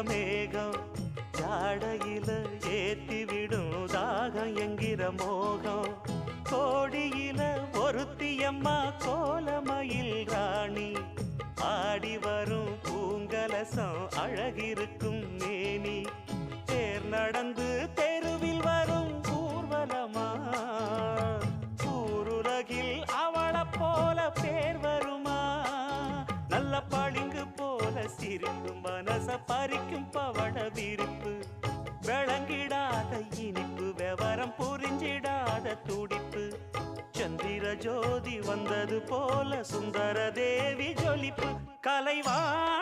மேகம் ஜாடையில ஏத்திவிடும் தாகம் என்கிற மோகம் கோடியில ஒருத்தியம்மா கோலமயில் ராணி ஆடி வரும் பூங்கலசம் அழகிருக்கும் மேனி தேர் நடந்து தெருவில் வரும் ஊர்வலமா ஊருலகில் அவளை போல பேர் வருமா நல்ல பளிங்கு போல சிரிக்கும் மனச பறிக்கும் பவள விரிப்பு விளங்கிடாத இனிப்பு விவரம் புரிஞ்சிடாத துடிப்பு சந்திர ஜோதி வந்தது போல சுந்தர தேவி ஜொலிப்பு கலைவாணி